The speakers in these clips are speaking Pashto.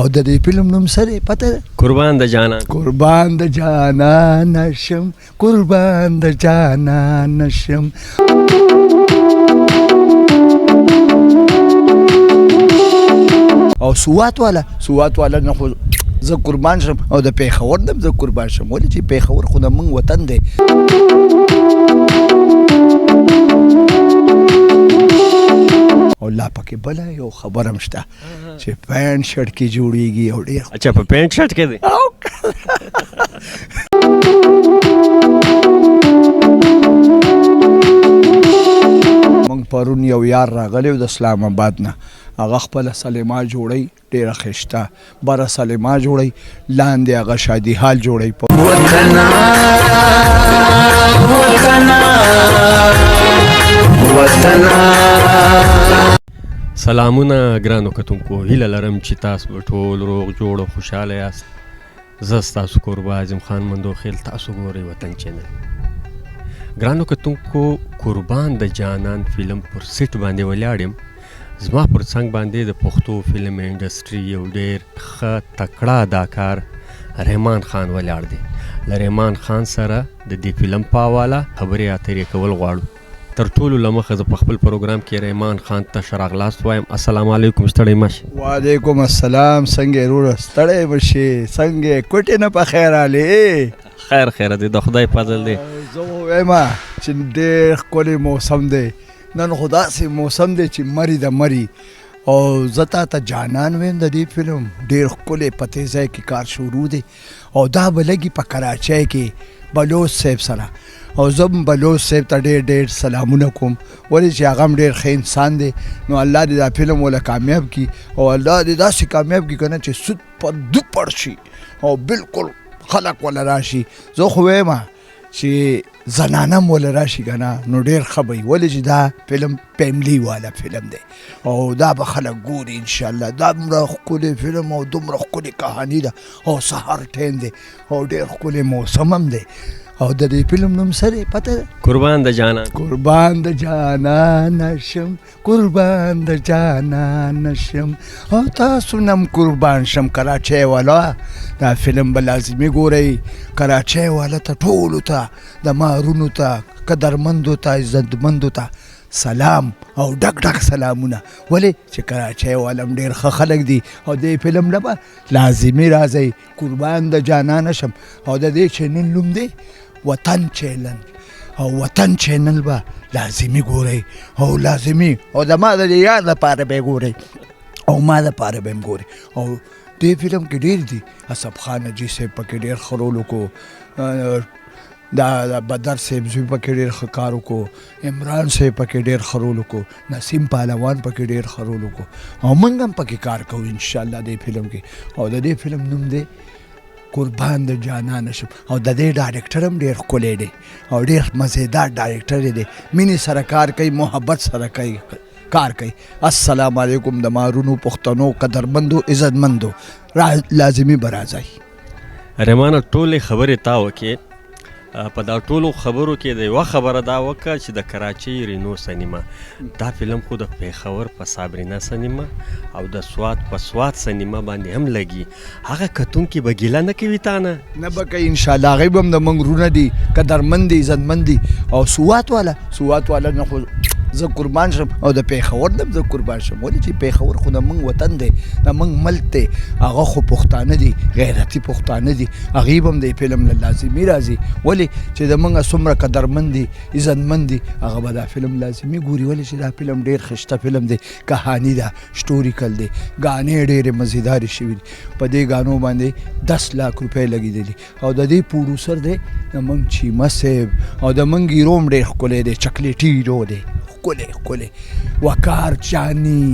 او د دې فلم نوم څه دی پته ده؟ قربان د جانان. قربان د جانان شم، قربان د جانان شم. او سوات والا نه خو زه قربان شم او د پېښور نه زه قربان شم، ولې چې پېښور خو د موږ وطن دی. او لا پکې بله یو خبره هم شته چې پینټ شرټ کې جوړیږي او ډېر. اچھا په پینټ شرټ کې دی؟ موږ پرون یو یار راغلی و د اسلام آباد نه، هغه خپله سلیما جوړی ډېره ښایسته، بره سلیما جوړی، لاندې هغه شادي حال جوړی. سلامونه ګرانو کتونکو، هیله لرم چې تاسو به ټول روغ جوړ او خوشحاله یاست. زه ستاسو کوربه اعظم خان مندوخیل، تاسو ګورئ وطن چینل. ګرانو کتونکو، قربان د جانان فلم پر سیټ باندې ولاړ یم. زما پر څنګ باندې د پښتو فلم انډسټري یو ډېر ښه تکړه اداکار رحمان خان ولاړ دی. له رحمان خان سره د دې فلم په حواله خبرې اترې کول غواړو. تر ټولو له مخه زه په خپل پروګرام کې رحمان خان ته ښه راغلاست وایم. السلام علیکم، ستړی مه شې. وعلیکم السلام، څنګه یې وروره؟ ستړی مه شې، څنګه یې کوټې نه په خیر رالې؟ خیر دی، د خدای فضل دی. زه ووایم چې ډېر ښکلی موسم دی نن، خو داسې موسم دی چې مري د مري. او زه تا ته جانان ویم د دې فلم ډېر ښکلی په تیزی کې کار شروع دی، او دا به لګي په کراچۍ کې بلوچ صاحب سره. او زه هم بلوچ صاحب ته ډېر سلامونه کوم، ولې چې هغه هم ډېر ښه انسان دی. نو الله دې دا فلم وله کامیاب کړي، او الله دې داسې کامیاب کړي که نه چې سود پر دو پړ شي او بالکل خلک وله راشي. زه خو وایم چې زنانه هم وله راشي که نه نو ډېر ښه به وي، ولې چې دا فلم فیملی والا فلم دی او دا به خلک ګوري انشاءالله. دا دومره ښکلی فلم او دومره ښکلې کهاني ده، او سهار ټایم دی او ډېر ښکلی موسم هم دی. او د دې فلم نوم څه دی پته ده؟ قربان د جانان. قربان د جانان شم، قربان د جانان شم، او تاسو نم قربان شم. کراچۍ والا دا فلم به لازمي ګورئ. کراچۍ والا ته ټولو ته، د مارونو ته، قدرمندو ته، عزتمندو ته سلام او ډک سلامونه، ولې چې کراچۍ والا هم ډېر ښه خلک دي. او دې فلم نه به لازمي راځئ، قربان د جانان شم. او د دې چینل نوم دی وطن چینل، او وطن چینل به لازمي ګورئ، او لازمي او د ما د یار لپاره به یې ګورئ او ما لپاره به هم ګورئ. او دې فلم کې ډېر دي، اسف خان اجي صاحب پکې ډېر ښه رول وکړو، دا بدر صاحب زوی پکې ډېر ښه کار وکړو، عمران صاحب پکې ډېر ښه رول وکړو، نسیم پهلوان پکې ډېر ښه رول وکړو، او موږ هم پکې کار کوو انشاءالله دې فلم کې. او د دې فلم نوم دی قربان د جانان شم. او د دې ډایرکټر هم ډېر ښکلی دی او ډېر مزېدار ډایرکټر دی، مینې سره کار کوي، محبت سره کار کوي. السلام علیکم د مارونو، پښتنو، قدرمندو، عزتمندو، لازمي به راځئ. رحمانه ټولې خبرې تا وکړې، په دا ټولو خبرو کې د یوه خبره دا وکړه چې د کراچۍ رینو سینما دا فلم خو د پېښور په صابرینا سینما او د سوات په سوات سینما باندې هم لګي. هغه کتونکي به ګیله نه کوي تا نه؟ نه به کوي انشاءالله، هغوی به هم د موږ رونه دي، قدرمند دي، عزتمند دي. او سوات والا نه خو زه قربان شم، او د پېښور نه زه قربان شم، ولې چې پېښور خو د موږ وطن دی، د موږ ملک دی، هغه خو پښتانه دي، غیرتي پښتانه دي، هغوی به هم د فلم له لازمي راځي، ولې چې د موږ څومره قدرمند دي، عزتمند دي، هغه به دا فلم لازمي ګوري، ولې چې دا فلم ډېر ښایسته فلم دی، کهاني ده، سټوریکل دی، ګانې ډېرې مزېدارې شوي دي. په دې ګانو باندې 10 لاک روپۍ لګېدلي، او د دې پروډوسر دی د موږ چیمه صاحب، او د موږ هیرو هم ډېر ښکلی دی، چکلیټي هیرو دی، ښکلی وقار جاني،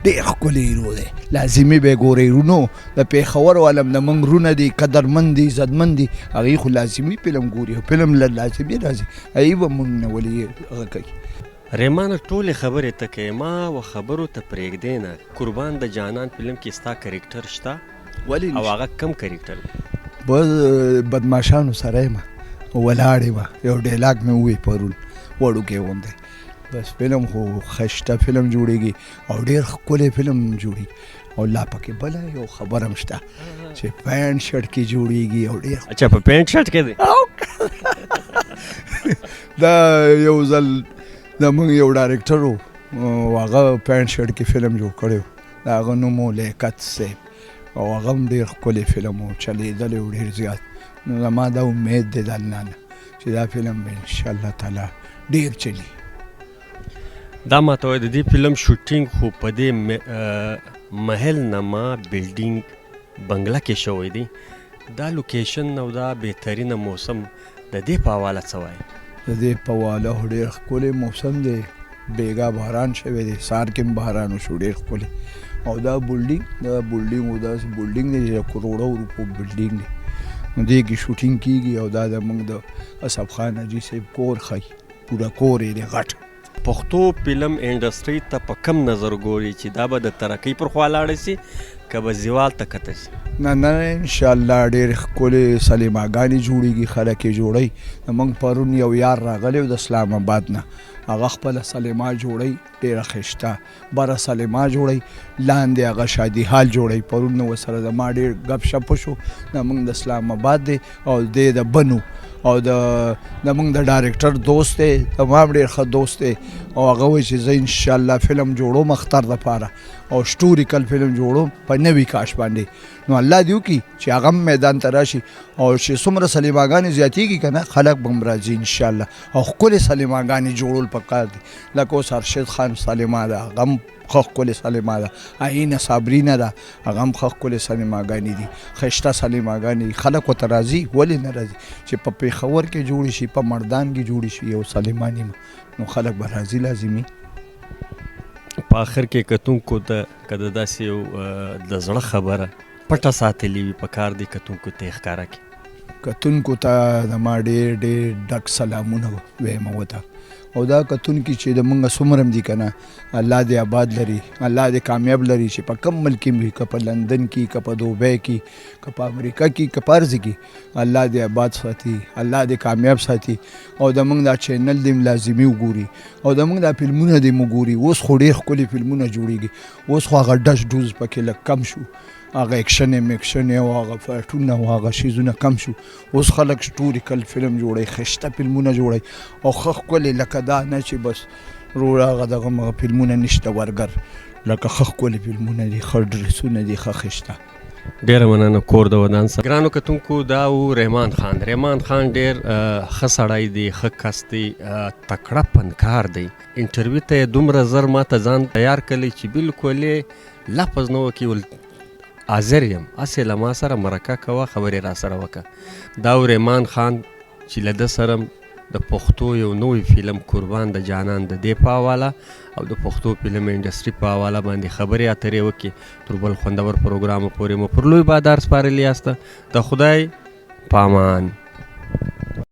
ډېر ښکلی هیرو دی، لازمي به یې ګورئ. رونو د پېښور والا هم د موږ رونه دي، قدرمند دي، عزتمند دي، هغوی خو لازمي فلم ګوري، فلم له لازمي راځي، هغوی به موږ نه ولې هغه کوي. رحمانه ټولې خبرې ته کوې، ما و خبرو ته پرېږدې نه. قربان د جانان فلم کې ستا کرکټر شته؟ ولې او هغه کم کرکټر؟ بدماشانو سره یم ولاړ یم، یو ډایلاګ مې ووایي پرون وړوکی غوندی، بس فلم خو خشته فلم جوړیږي او ډیر ښکلی فلم جوړیږي او لا پکې بله یو خبره هم شته چې پینټ شرټ کې جوړیږي او ډیر اچھا په پینټ شرټ کې دی دا یو ځل زموږ یو ډایرکټر و هغه پینټ شرټ کې فلم جوړ کړی و د هغه نوم و لیاقت صاحب او هغه هم ډېر ښکلی فلم و چلېدلی و ډېر زیات نو زما دا امید دی د الله نه چې دا فلم به انشاءالله تعالی ډېر چلی دا ماته وایي د دې فلم شوټینګ خو په دې محل نما بلډینګ بنګله کې شوی دی دا لوکیشن او دا بهترینه موسم د دې په حواله څه وایي د دې په حواله خو ډېر ښکلی موسم دی بیګا باران شوی دی سهار کې هم باران وشو ډېر ښکلی او دا بلډینګ و داسې بلډینګ دی چې کروڑو روپو بلډینګ دی نو دې کې شوټینګ کېږي او دا زموږ د اصف خان حاجي صاحب کور ښایي پوره کور یې دی غټ پښتو فلم انډسټري ته په کم نظر ګوري چې دا به د ترقۍ پر خوا لاړه شي که به زوال ته کته شي نه انشاءالله ډېرې ښکلې سلیماګانې جوړېږي خلک یې جوړوي زموږ پرون یو یار راغلی و د اسلام آباد نه هغه خپله سلیما جوړوي ډېره ښایسته بره سلیما جوړوي لاندې هغه شادي حال جوړوي پرون نو ورسره زما ډېر ګپ شپ وشو زموږ د اسلام آباد دی او دی د بنو او زموږ د ډایرکټر دوست دی زما هم ډېر ښه دوست دی او هغه وایي چې زه انشاءالله فلم جوړوم اختر دپاره او سټوریکل فلم جوړوم په نوي کاش باندې نو الله دې وکړي چې هغه هم میدان ته راشي او چې څومره سلیماګانې زیاتېږي که نه خلک به هم راځي انشاءالله او ښکلې سلیماګانې جوړول پکار دي لکه اوس ارشد خان سلیما ده هغه هم ښه ښکلې سلیما ده عینه صابرینه ده هغه هم ښه ښکلې سلیماګانې دي ښایسته سلیماګانې دي خلک ورته راځي ولې نه راځي چې په پېښور کې جوړې شي په مردان کې جوړې شي یو سلیماني نو خلک به راځي لازمي په آخر کې کتونکو ته که د داسې یو د زړه خبره پټه ساتلې وي پکار دی کتونکو ته یې ښکاره کړي کتونکو ته زما ډېر ډک سلامونه وایم ورته او دا کتونکي چې د مونږ څومره هم دي که نه الله دې آباد لري الله دې کامیاب لري چې په کم ملک کې وي که په لندن کې که په دوبۍ کې که په امریکا کې که په هر ځای کې الله دې آباد ساتي الله دې کامیاب ساتي او زموږ دا چینل دې لازمي وګوري او زموږ دا فلمونه دې وګوري اوس خو ډېر ښکلي فلمونه جوړېږي اوس خو هغه ډش ډوز پکې لږ کم شو هغه اکشن او هغه فایټونه او هغه شیزونه کم شو اوس خلک سټوریکل فلم جوړوي ښایسته فلمونه جوړوي او ښه ښکلې لکه دا نه چې بس هغه دغه فلمونه نشته ورګر لکه ښه ښکلې فلمونه دي ښه ډریسونه دي ښه ښایسته ډېره مننه کور د ودان سره ګرانو کتونکو دا و رحمان خان ډېر ښه سړی دی ښه کس دی تکړه فنکار دی انټرویو ته یې دومره زر ما ته ځان تیار کړی چې بالکل یې لفظ نه وکړي حاضر یم هسې له ما سره مرکه کوه خبرې را سره وکړه دا و رحمان خان چې له ده سره د پښتو یو نوی فلم قربان د جانان د دې په حواله او د پښتو فلم انډسټري په حواله باندې خبرې اترې وکړي تر بل خوندور پروګرامو پورې مو پر لوی بادار سپارلي یاسته د خدای پامان